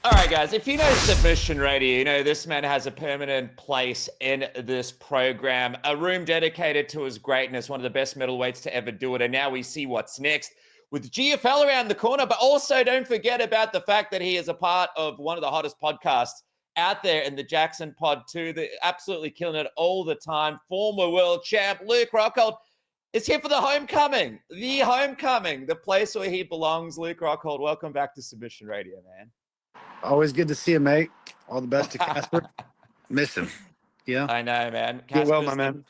All right, guys, if you know Submission Radio, you know this man has a permanent place in this program, a room dedicated to his greatness, one of the best middleweights to ever do it. And now we see what's next with GFL around the corner. But also don't forget about the fact that he is a part of one of the hottest podcasts out there in the Jaxxon pod too. They're absolutely killing it all the time. Former world champ Luke Rockhold is here for the homecoming, the place where he belongs. Luke Rockhold, welcome back to Submission Radio, man. Always good to see you, mate. All the best to Casper. Miss him. Yeah. I know, man. Get well, my man.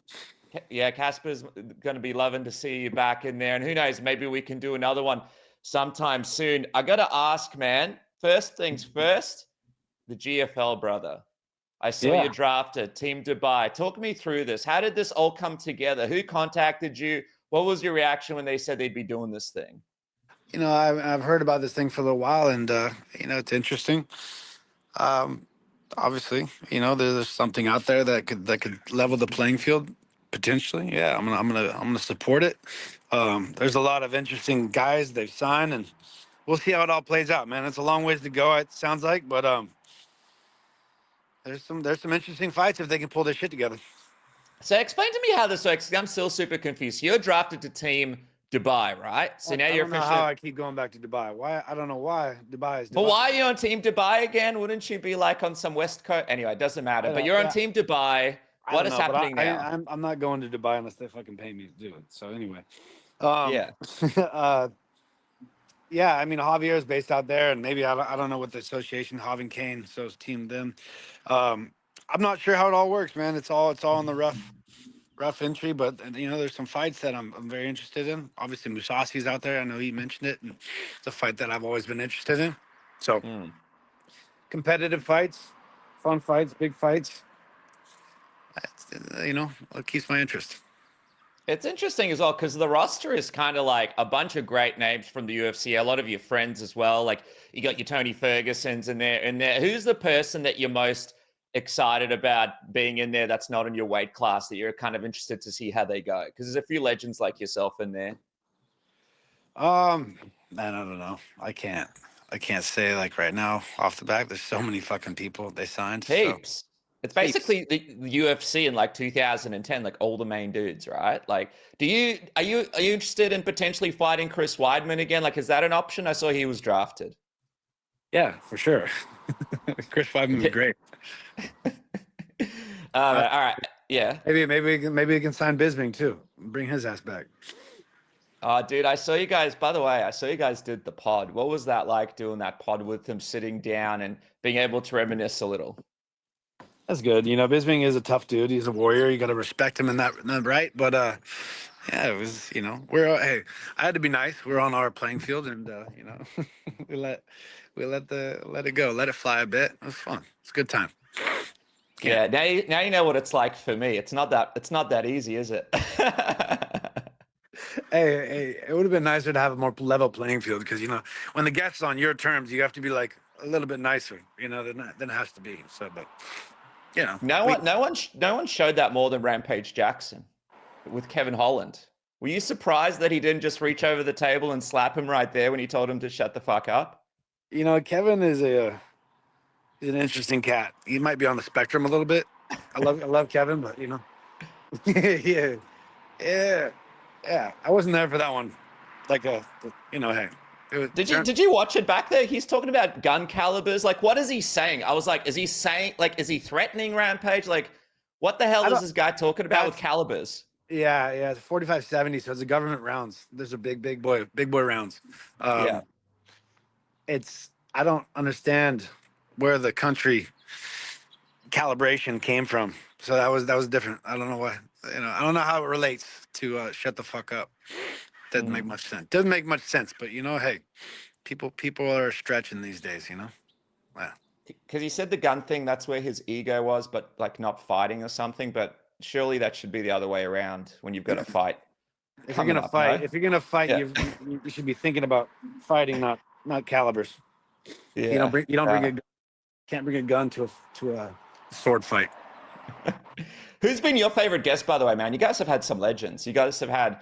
Yeah, Casper's going to be loving to see you back in there. And who knows, maybe we can do another one sometime soon. I got to ask, man, first things first, the GFL brother. I saw you drafted Team Dubai. Talk me through this. How did this all come together? Who contacted you? What was your reaction when they said they'd be doing this thing? You know, I've heard about this thing for a little while, and you know, it's interesting. Obviously, you know, there's something out there that could level the playing field potentially. Yeah, I'm gonna support it. There's a lot of interesting guys they've signed, and we'll see how it all plays out, man. It's a long ways to go, it sounds like, but there's some interesting fights if they can pull their shit together. So explain to me how this works. I'm still super confused. You're drafted to Team Dubai, right? So now you're officially. How I keep going back to Dubai. Why? I don't know why Dubai is. Dubai. But why are you on Team Dubai again? Wouldn't you be like on some West Coast? Anyway, it doesn't matter. But you're on Team Dubai. What is happening now? I'm not going to Dubai unless they fucking pay me to do it. So anyway, yeah. I mean, Javier is based out there, and maybe I don't know what the association Javier Kane, so it's Team them. I'm not sure how it all works, man. It's all in the rough entry, but you know, there's some fights that I'm very interested in. Obviously, Musasi's out there. I know he mentioned it, and it's a fight that I've always been interested in. So, competitive fights, fun fights, big fights. You know, it keeps my interest. It's interesting as well because the roster is kind of like a bunch of great names from the UFC. A lot of your friends as well. Like you got your Tony Fergusons in there. Who's the person that you're most excited about being in there that's not in your weight class that you're kind of interested to see how they go? Because there's a few legends like yourself in there. Man, I don't know. I can't say like right now off the back. There's so many fucking people they signed. Heaps. So. It's basically the UFC in like 2010, like all the main dudes, right? Like, are you interested in potentially fighting Chris Weidman again? Like, is that an option? I saw he was drafted. Yeah, for sure. Chris Weidman was great. All right, yeah. Maybe we can sign Bisping too. Bring his ass back. Oh, dude, I saw you guys. By the way, I saw you guys did the pod. What was that like doing that pod with him, sitting down and being able to reminisce a little? That's good. You know, Bisping is a tough dude. He's a warrior. You got to respect him in that, right? But yeah, it was. You know, I had to be nice. We're on our playing field, and you know, we let it go, let it fly a bit. It was fun. It's a good time. Yeah. Now you know what it's like for me. It's not that easy, is it? Hey, it would have been nicer to have a more level playing field because you know when the guest's on your terms, you have to be like a little bit nicer. You know, than it has to be. So, but. You know, no one showed that more than Rampage Jaxxon with Kevin Holland. Were you surprised that he didn't just reach over the table and slap him right there when he told him to shut the fuck up? You know, Kevin is he's an interesting cat. He might be on the spectrum a little bit. I love Kevin, but you know, yeah. I wasn't there for that one. Like you know, hey. Did you watch it back there? He's talking about gun calibers. Like, what is he saying? I was like, is he threatening Rampage? Like, what the hell is this guy talking about with calibers? Yeah, it's 45-70, so it's a government rounds. There's a big boy rounds. I don't understand where the country calibration came from. So that was different. I don't know why. You know, I don't know how it relates to shut the fuck up. Doesn't make much sense. Doesn't make much sense, but you know, hey, people are stretching these days, you know. Yeah. Because he said the gun thing, that's where his ego was, but like not fighting or something. But surely that should be the other way around when you've got to fight. If you're gonna fight, you should be thinking about fighting, not calibers. Yeah. Can't bring a gun to a sword fight. Who's been your favorite guest, by the way, man? You guys have had some legends. You guys have had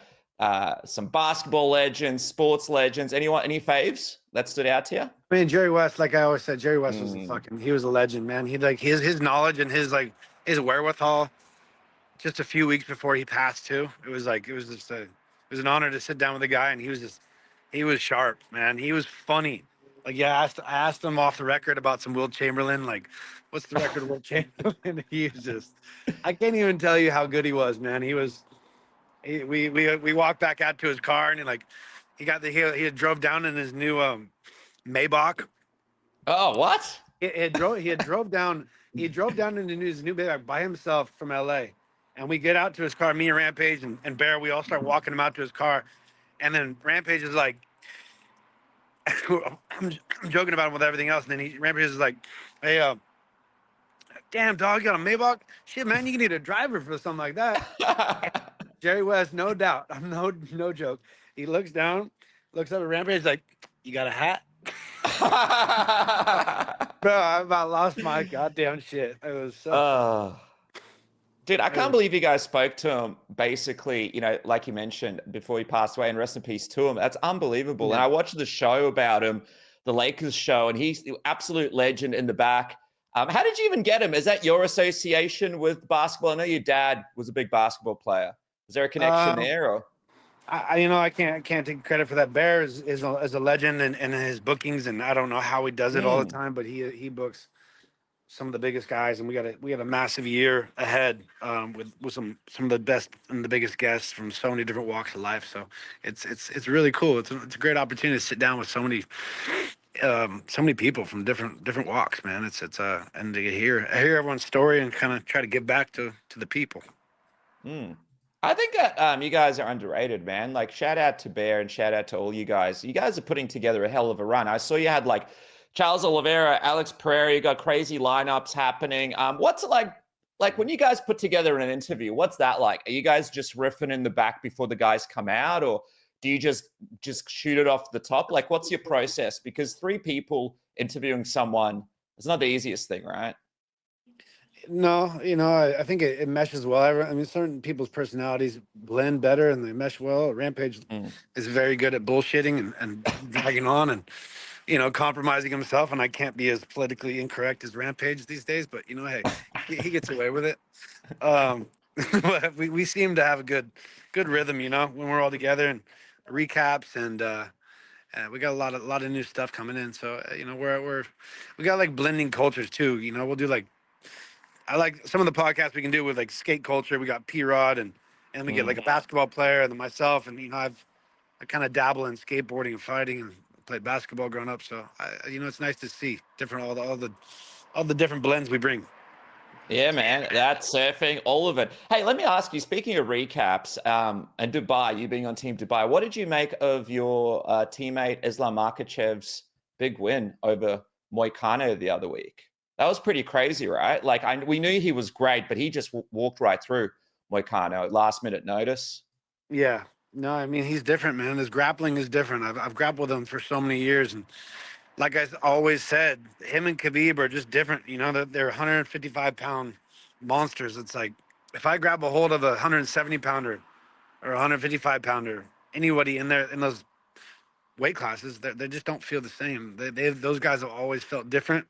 some basketball legends, sports legends. Any faves that stood out to you? I mean, Jerry West, like I always said, Jerry West was he was a legend, man. He like his knowledge and his wherewithal. Just a few weeks before he passed too, it was an honor to sit down with the guy, and he was sharp, man. He was funny. Like, yeah, I asked him off the record about some Wilt Chamberlain, like, what's the record of Wilt Chamberlain? He was just, I can't even tell you how good he was, man. We walked back out to his car, and he had drove down in his new Maybach. Oh, what? He drove down into his new Maybach by himself from LA. And we get out to his car, me and Rampage and Bear, we all start walking him out to his car. And then Rampage is like, I'm joking about him with everything else. And then Rampage is like, hey, damn, dog, you got a Maybach? Shit, man, you can need a driver for something like that. Jerry West, no doubt. I'm no joke. He looks down, looks up at Rampage, like, you got a hat? Bro, I about lost my goddamn shit. It was so... Dude, I can't believe you guys spoke to him, basically, you know, like you mentioned, before he passed away, and rest in peace to him. That's unbelievable. Yeah. And I watched the show about him, the Lakers show, and he's the absolute legend in the back. How did you even get him? Is that your association with basketball? I know your dad was a big basketball player. Is there a connection there? Or? I can't take credit for that. Bear is a legend in his bookings, and I don't know how he does it all the time, but he books some of the biggest guys, and we got a massive year ahead with some of the best and the biggest guests from so many different walks of life. So it's really cool. It's a great opportunity to sit down with so many people from different walks, man. It's and to hear everyone's story and kind of try to give back to the people. I think you guys are underrated, man. Like, shout out to Bear and shout out to all you guys. You guys are putting together a hell of a run. I saw you had like Charles Oliveira, Alex Pereira, you got crazy lineups happening. What's it like when you guys put together an interview, what's that like? Are you guys just riffing in the back before the guys come out, or do you just shoot it off the top? Like, what's your process? Because 3 people interviewing someone, it's not the easiest thing, right? No, I think it meshes well. I mean, certain people's personalities blend better and they mesh well. Rampage is very good at bullshitting and dragging on and, compromising himself. And I can't be as politically incorrect as Rampage these days, but hey, he gets away with it. But we seem to have a good rhythm, when we're all together, and recaps, and we got a lot of new stuff coming in. So we got like blending cultures too. We'll do like, I like some of the podcasts we can do with like skate culture. We got P-Rod and we get like a basketball player, and then myself, and I kind of dabble in skateboarding and fighting and played basketball growing up. So it's nice to see different all the different blends we bring. Yeah, man, that's surfing, all of it. Hey, let me ask you, speaking of recaps, and Dubai, you being on Team Dubai, what did you make of your teammate Islam Makhachev's big win over Moicano the other week? That was pretty crazy, right? Like, we knew he was great, but he just walked right through Moicano at last minute notice. Yeah, no, I mean, he's different, man. His grappling is different. I've grappled with him for so many years, and like I always said, him and Khabib are just different. They're 155-pound monsters. It's like, if I grab a hold of a 170-pounder or 155-pounder, anybody in those weight classes, they just don't feel the same. Those guys have always felt different.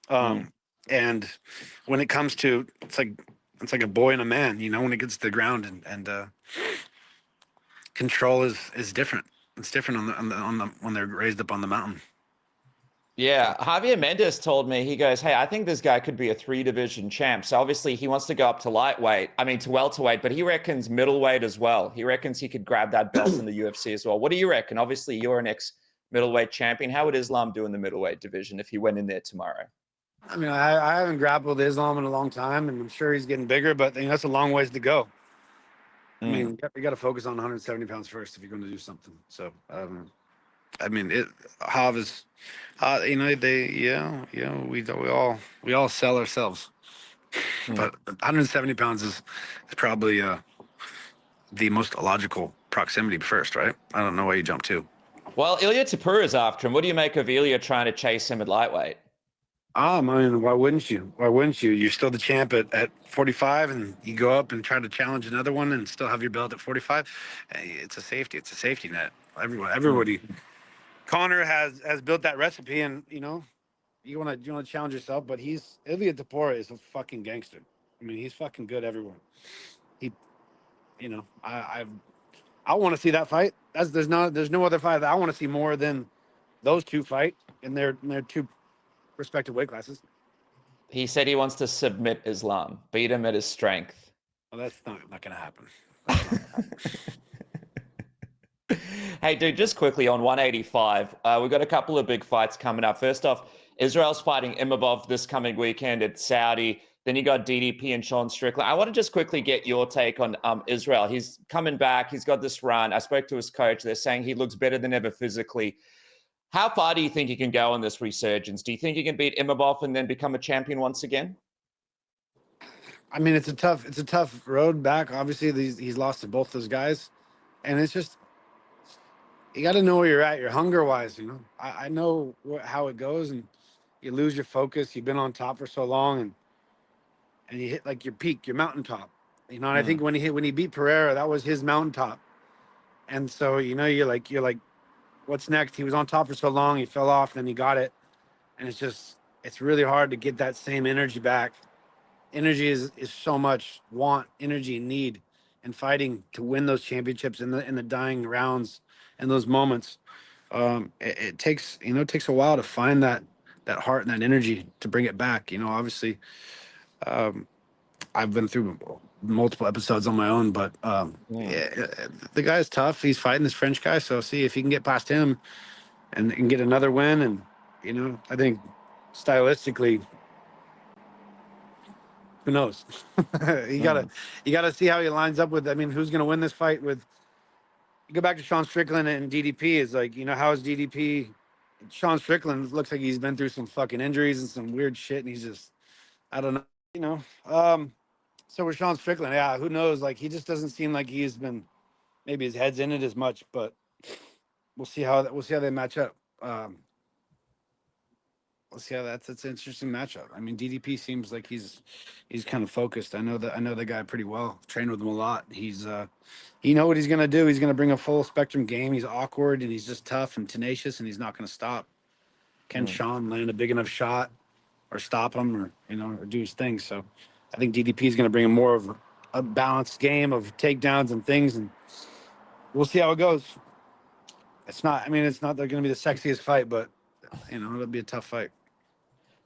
And when it comes to, it's like a boy and a man, when it gets to the ground, and control is different. It's different on the when they're raised up on the mountain. Yeah, Javier Mendez told me, he goes, hey, I think this guy could be a 3-division champ. So obviously he wants to go up to to welterweight, but he reckons middleweight as well. He reckons he could grab that belt in the UFC as well. What do you reckon? Obviously you're an ex-middleweight champion. How would Islam do in the middleweight division if he went in there tomorrow? I mean, I haven't grappled Islam in a long time, and I'm sure he's getting bigger, but that's a long ways to go. I mean, you got to focus on 170 pounds first if you're going to do something. So, I mean, Hav is, we all sell ourselves, but 170 pounds is probably the most logical proximity first, right? I don't know why you jump to. Well, Ilia Tapura is after him. What do you make of Ilia trying to chase him at lightweight? I mean, why wouldn't you? Why wouldn't you? You're still the champ at 45, and you go up and try to challenge another one and still have your belt at 45. It's a safety. It's a safety net. Everybody. Connor has built that recipe, and you want to challenge yourself, but Ilia Tapora is a fucking gangster. I mean, he's fucking good everywhere. He, I want to see that fight. There's no other fight that I want to see more than those two fight in their two respective weight classes. He said he wants to submit Islam, beat him at his strength. Well, that's not gonna happen. That's not gonna happen. Hey, dude, just quickly on 185, we've got a couple of big fights coming up. First off, Israel's fighting Imavov this coming weekend at Saudi. Then you got DDP and Sean Strickland. I want to just quickly get your take on Israel. He's coming back. He's got this run. I spoke to his coach. They're saying he looks better than ever physically. How far do you think he can go on this resurgence? Do you think he can beat Imavov and then become a champion once again? I mean, it's a tough road back. Obviously, he's lost to both those guys, and it's just you got to know where you're at. Your hunger wise, I know how it goes, and you lose your focus. You've been on top for so long, and you hit like your peak, your mountaintop. And I think when he beat Pereira, that was his mountaintop, and so you're like, what's next? He was on top for so long, he fell off, then he got it, and it's really hard to get that same energy back. Energy is so much want, energy, need, and fighting to win those championships in the dying rounds and those moments. It takes a while to find that heart and that energy to bring it back. Obviously, I've been through multiple episodes on my own, but the guy's tough. He's fighting this French guy, so see if he can get past him and get another win. And I think stylistically, who knows? you gotta see how he lines up with. I mean, who's gonna win this fight? With you go back to Sean Strickland and DDP. Is like, how is DDP? Sean Strickland looks like he's been through some fucking injuries and some weird shit, and he's just, I don't know, So with Sean Strickland, yeah, who knows? Like, he just doesn't seem like he's been, maybe his head's in it as much, but we'll see how they match up. We'll see how that's an interesting matchup. I mean, DDP seems like he's kind of focused. I know the guy pretty well. Trained with him a lot. He know what he's gonna do. He's gonna bring a full spectrum game. He's awkward and he's just tough and tenacious, and he's not gonna stop. Can Sean land a big enough shot or stop him or or do his thing? So I think DDP is gonna bring a more of a balanced game of takedowns and things, and we'll see how it goes. It's not they're gonna be the sexiest fight, but it'll be a tough fight.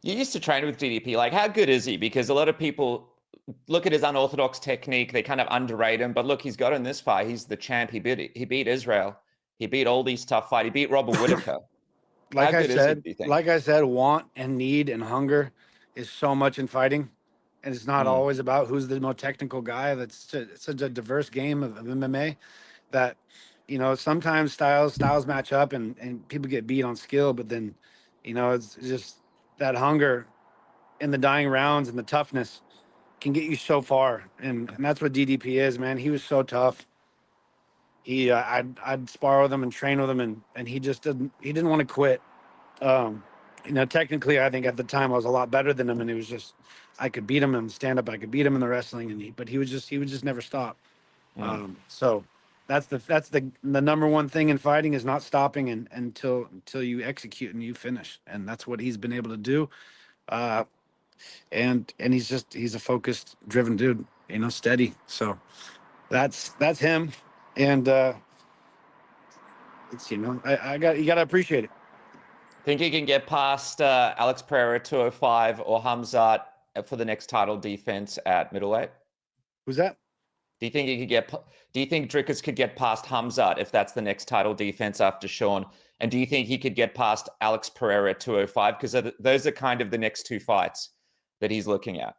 You used to train with DDP. Like, how good is he? Because a lot of people look at his unorthodox technique. They kind of underrate him. But look, he's got in this fight. He's the champ. He beat Israel. He beat all these tough fights. He beat Robert Whittaker. Like I said, want and need and hunger is so much in fighting. And it's not always about who's the more technical guy. It's such a diverse game of MMA that, sometimes styles match up and people get beat on skill. But then, it's just that hunger in the dying rounds and the toughness can get you so far. And that's what DDP is, man. He was so tough. I'd spar with him and train with him, and he didn't want to quit. Technically, I think at the time I was a lot better than him, and it was just I could beat him in stand up, I could beat him in the wrestling, but he would just never stop. So that's the number one thing in fighting is not stopping until you execute and you finish, and that's what he's been able to do. And he's a focused, driven dude, steady. So that's him, and it's you gotta appreciate it. Think he can get past Alex Pereira 205 or Khamzat for the next title defense at middleweight? Who's that? Do you think he could do you think Dricus could get past Khamzat if that's the next title defense after Sean? And do you think he could get past Alex Pereira 205? Because those are kind of the next two fights that he's looking at.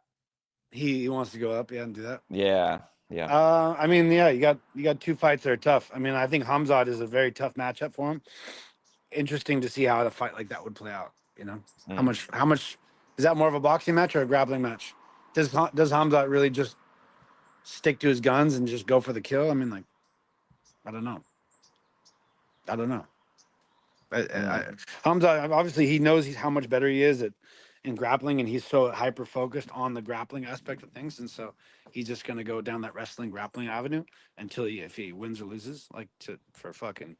He wants to go up, and do that. Yeah. I mean, yeah, you got two fights that are tough. I mean, I think Khamzat is a very tough matchup for him. Interesting to see how a fight like that would play out. How much is that more of a boxing match or a grappling match? Does Khamzat really just stick to his guns and just go for the kill? I mean, like, I don't know. Khamzat, obviously he knows how much better he is at in grappling, and he's so hyper focused on the grappling aspect of things, and so he's just gonna go down that wrestling grappling avenue until if he wins or loses, like for fucking,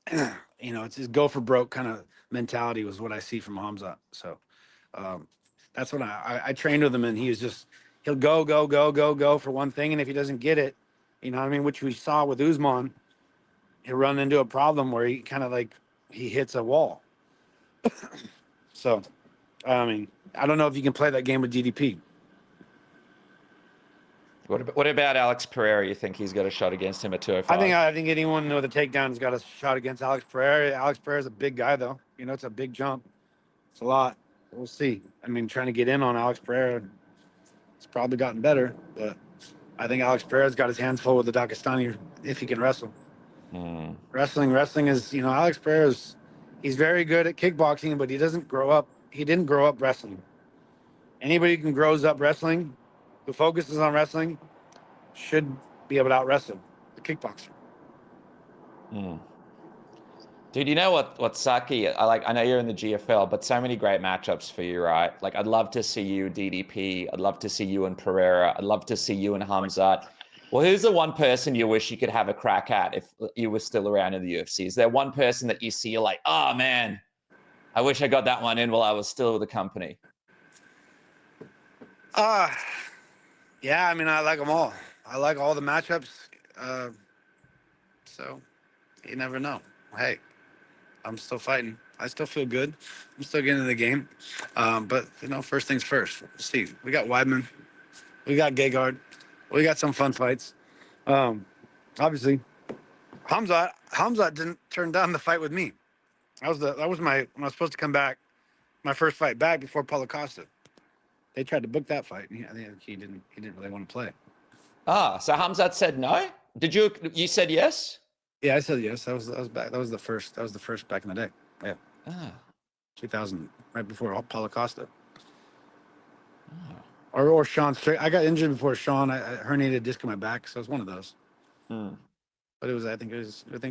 it's his go for broke kind of mentality was what I see from Khamzat. So that's what I trained with him, and he'll go for one thing, and if he doesn't get it, you know what I mean, which we saw with Usman, he'll run into a problem where he kind of like he hits a wall. So, I mean, I don't know if you can play that game with DDP. What about Alex Pereira? You think he's got a shot against him at 205? I think anyone with a takedown's got a shot against Alex Pereira. Alex Pereira's a big guy, though. It's a big jump. It's a lot. We'll see. I mean, trying to get in on Alex Pereira, it's probably gotten better, but I think Alex Pereira's got his hands full with the Dagestani if he can wrestle. Wrestling is, Alex Pereira's, he's very good at kickboxing, but he didn't grow up wrestling. Anybody who grows up wrestling, who focuses on wrestling, should be able to out wrestle the kickboxer. Dude, you know what Saki, I know you're in the GFL, but so many great matchups for you, right? Like, I'd love to see you DDP. I'd love to see you and Pereira. I'd love to see you and Khamzat. Well, who's the one person you wish you could have a crack at if you were still around in the UFC? Is there one person that you see, you're like, oh man, I wish I got that one in while I was still with the company? Yeah, I mean, I like them all. I like all the matchups. So you never know. Hey, I'm still fighting. I still feel good. I'm still getting in the game. But first things first. Let's see, we got Weidman, we got Gegard, we got some fun fights. Obviously, Khamzat didn't turn down the fight with me. That was when I was supposed to come back, my first fight back before Paulo Costa. They tried to book that fight. I think he didn't really want to play. So Khamzat said no? Did you said yes? Yeah, I said yes. That was back. That was the first back in the day. Yeah. 2000, right before Paulo Costa. Or Sean Strickland. I got injured before Sean. I herniated a disc in my back, so it was one of those. But it was. I think it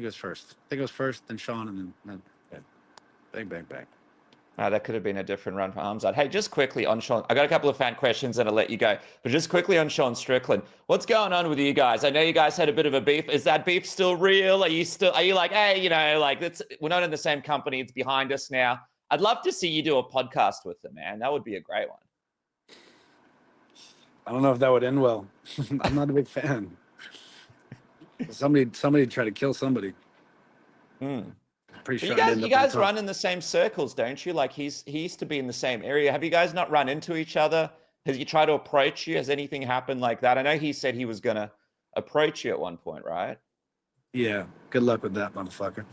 was first. I think it was first, then Sean, and then bang. That could have been a different run for Khamzat. Hey, just quickly on Sean, I got a couple of fan questions and I'll let you go. But just quickly on Sean Strickland, what's going on with you guys? I know you guys had a bit of a beef. Is that beef still real? Are you like, hey, we're not in the same company. It's behind us now. I'd love to see you do a podcast with him, man. That would be a great one. I don't know if that would end well. I'm not a big fan. Somebody tried to kill somebody. Pretty sure you guys run in the same circles, don't you? Like he used to be in the same area. Have you guys not run into each other? Has he tried to approach you? Has anything happened like that? I know he said he was gonna approach you at one point, right? Yeah. Good luck with that, motherfucker.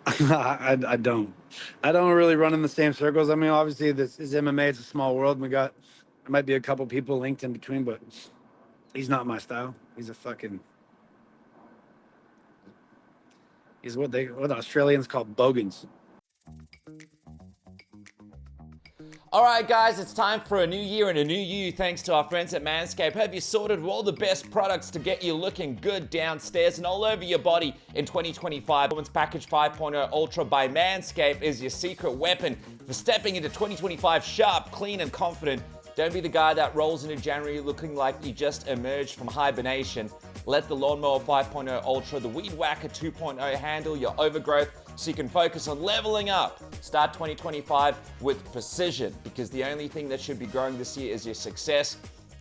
I don't really run in the same circles. I mean, obviously this is MMA. It's a small world. There might be a couple people linked in between, but he's not my style. He's what Australians call bogans. All right, guys, it's time for a new year and a new you. Thanks to our friends at MANSCAPED. Have you sorted all the best products to get you looking good downstairs and all over your body in 2025? Performance Package 5.0 Ultra by MANSCAPED is your secret weapon for stepping into 2025 sharp, clean, and confident. Don't be the guy that rolls into January looking like you just emerged from hibernation. Let the Lawnmower 5.0 Ultra, the Weed Whacker 2.0 handle your overgrowth so you can focus on leveling up. Start 2025 with precision, because the only thing that should be growing this year is your success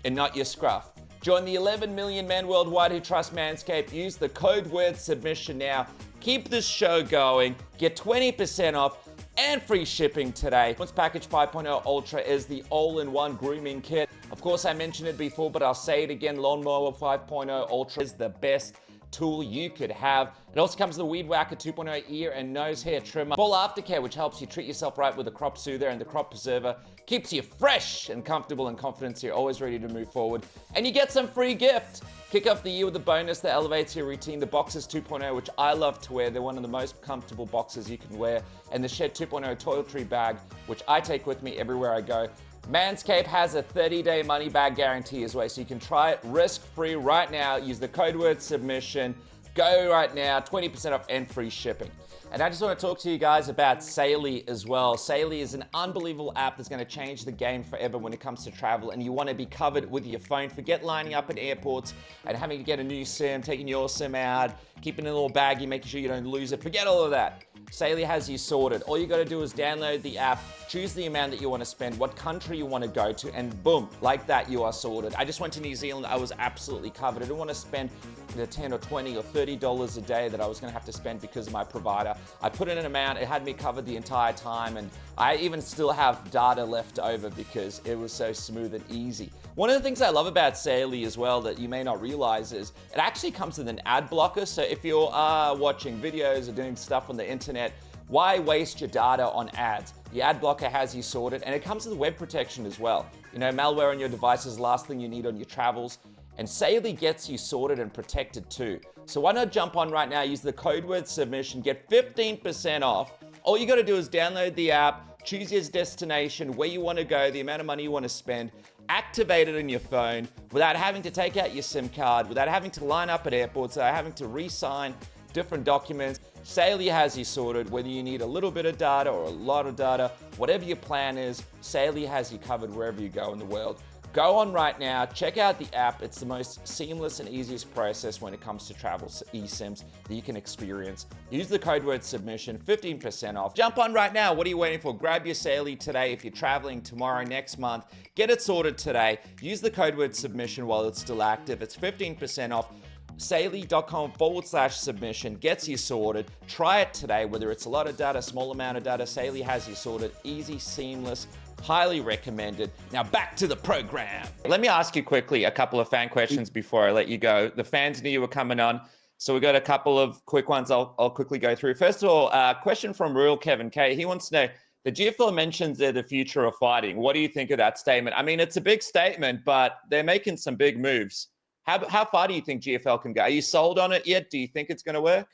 and not your scruff. Join the 11 million men worldwide who trust Manscaped. Use the code word submission now. Keep this show going. Get 20% off and free shipping today. Performance Package 5.0 Ultra is the all-in-one grooming kit. Of course, I mentioned it before, but I'll say it again. Lawnmower 5.0 Ultra is the best tool you could have. It also comes with the Weed Whacker 2.0 ear and nose hair trimmer. Full aftercare, which helps you treat yourself right with the crop soother, and the crop preserver keeps you fresh and comfortable and confident, so you're always ready to move forward. And you get some free gift. Kick off the year with a bonus that elevates your routine. The Boxers 2.0, which I love to wear. They're one of the most comfortable boxers you can wear. And the Shed 2.0 toiletry bag, which I take with me everywhere I go. Manscaped has a 30-day money-back guarantee as well, so you can try it risk-free right now. Use the code word submission. Go right now, 20% off and free shipping. And I just want to talk to you guys about SAILY as well. SAILY is an unbelievable app that's going to change the game forever when it comes to travel, and you want to be covered with your phone. Forget lining up at airports and having to get a new SIM, taking your SIM out, keeping it in a little baggie, making sure you don't lose it. Forget all of that. SAILY has you sorted. All you got to do is download the app, choose the amount that you want to spend, what country you want to go to, and boom, like that, you are sorted. I just went to New Zealand. I was absolutely covered. I didn't want to spend the $10 or $20 or $30 a day that I was going to have to spend because of my provider. I put in an amount, it had me covered the entire time, and I even still have data left over because it was so smooth and easy. One of the things I love about SAILY as well that you may not realize is it actually comes with an ad blocker. So if you are watching videos or doing stuff on the internet, why waste your data on ads? The ad blocker has you sorted, and it comes with web protection as well. You know, malware on your device is the last thing you need on your travels. And SAILY gets you sorted and protected too. So why not jump on right now, use the code word submission, get 15% off. All you gotta do is download the app, choose your destination, where you wanna go, the amount of money you wanna spend, activate it on your phone without having to take out your SIM card, without having to line up at airports, without having to re-sign different documents. SAILY has you sorted, whether you need a little bit of data or a lot of data, whatever your plan is, SAILY has you covered wherever you go in the world. Go on right now, check out the app. It's the most seamless and easiest process when it comes to travel eSIMs that you can experience. Use the code word submission, 15% off. Jump on right now. What are you waiting for? Grab your SAILY today. If you're traveling tomorrow, next month, get it sorted today. Use the code word submission while it's still active. It's 15% off. SAILY.com/submission gets you sorted. Try it today, whether it's a lot of data, small amount of data, SAILY has you sorted. Easy, seamless, highly recommended. Now back to the program. Let me ask you quickly a couple of fan questions before I let you go. The fans knew you were coming on, so we got a couple of quick ones I'll quickly go through. First of all, question from Real Kevin K. He wants to know, the GFL mentions they're the future of fighting. What do you think of that statement? I mean, it's a big statement, but they're making some big moves. How far do you think GFL can go? Are you sold on it yet? Do you think it's going to work?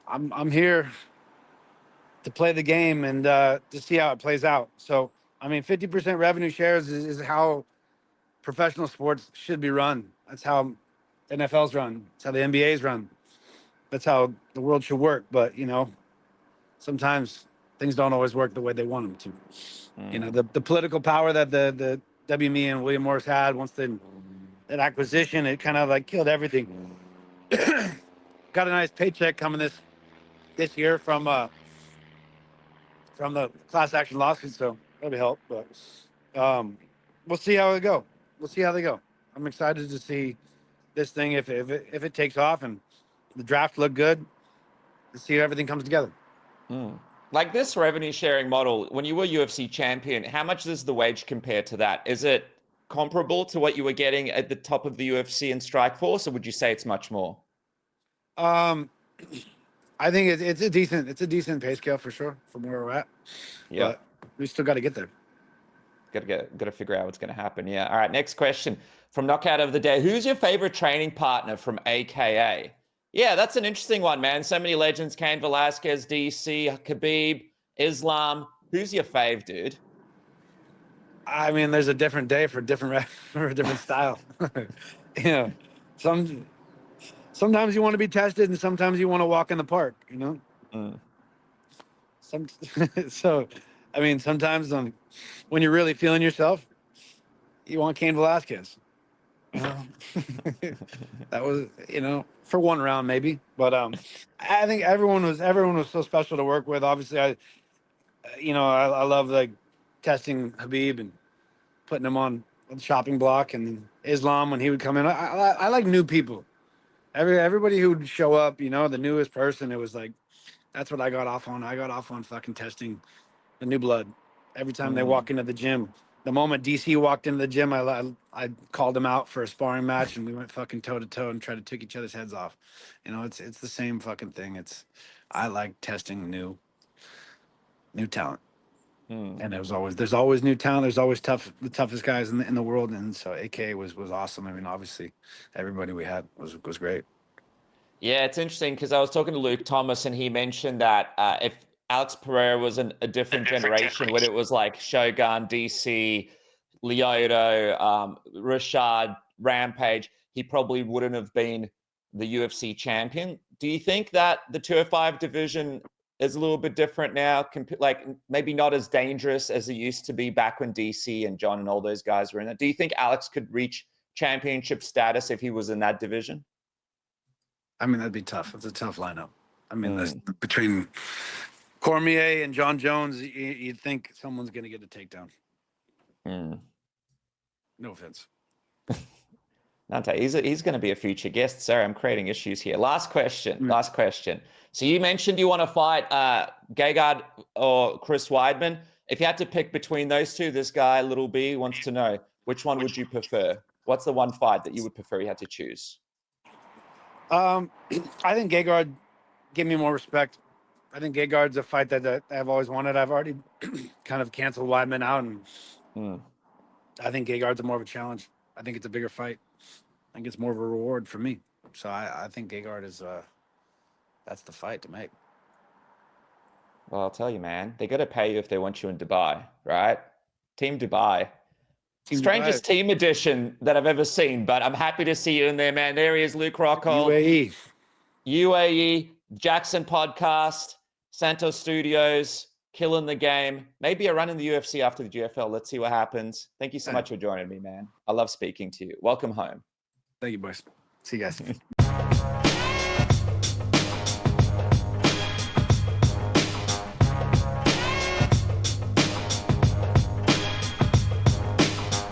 I'm here to play the game and to see how it plays out. So, I mean, 50% revenue shares is how professional sports should be run. That's how NFL's run. That's how the NBA's run. That's how the world should work. But, you know, sometimes things don't always work the way they want them to. You know, the political power that the WME and William Morris had once that acquisition, it kind of like killed everything. Got a nice paycheck coming this year from the class action lawsuit, so that'll help. But we'll see how it go. We'll see how they go. I'm excited to see this thing if it takes off and the draft look good. Let's see how everything comes together. Like this revenue sharing model, when you were UFC champion, how much does the wage compare to that? Is it comparable to what you were getting at the top of the UFC and Strikeforce, or would you say it's much more? I think it's a decent pay scale for sure from where we're at. Yeah, but we still got to get there. Got to figure out what's going to happen. Yeah. All right. Next question from Knockout of the Day. Who's your favorite training partner from AKA? Yeah, that's an interesting one, man. So many legends: Cain Velasquez, DC, Khabib, Islam. Who's your fave, dude? I mean, there's a different day for a different style. You know, sometimes you want to be tested, and sometimes you want to walk in the park. You know. So, I mean, sometimes when you're really feeling yourself, you want Cain Velasquez. You know? That was, you know, for one round maybe, but I think everyone was so special to work with. Obviously, I love like testing Khabib and putting him on the chopping block, and Islam when he would come in. I like new people. Everybody who would show up, you know, the newest person. It was like, that's what I got off on. I got off on fucking testing the new blood. Every time they walk into the gym. The moment DC walked into the gym, I called him out for a sparring match, and we went fucking toe to toe and tried to take each other's heads off. You know, it's the same fucking thing. I like testing new talent, and there's always new talent. There's always the toughest guys in the world, and so AK was awesome. I mean, obviously, everybody we had was great. Yeah, it's interesting because I was talking to Luke Thomas, and he mentioned that if Alex Pereira was a different generation when it was like Shogun, DC, Lyoto, Rashad, Rampage, he probably wouldn't have been the UFC champion. do you think that the 205 division is a little bit different now? Like maybe not as dangerous as it used to be back when DC and John and all those guys were in it. Do you think Alex could reach championship status if he was in that division? I mean, that'd be tough. It's a tough lineup. I mean, between Cormier and John Jones, you'd think someone's going to get a takedown. No offense. Nante, he's going to be a future guest. Sorry, I'm creating issues here. Last question. So you mentioned you want to fight Gegard or Chris Weidman. If you had to pick between those two, this guy, Little B, wants to know, which one would you prefer? What's the one fight that you would prefer you had to choose? I think Gegard give me more respect. I think Gegard's a fight that I've always wanted. I've already kind of canceled Weidman out, and I think Gegard's more of a challenge. I think it's a bigger fight. I think it's more of a reward for me. So I think Gegard is that's the fight to make. Well, I'll tell you, man, they got to pay you if they want you in Dubai, right? Team Dubai. Strangest team edition that I've ever seen, but I'm happy to see you in there, man. There he is, Luke Rockhold. UAE, Jaxxon podcast, Santos Studios, killing the game. Maybe a run in the UFC after the GFL. Let's see what happens. Thank you so much for joining me, man. I love speaking to you. Welcome home. Thank you, boys. See you guys.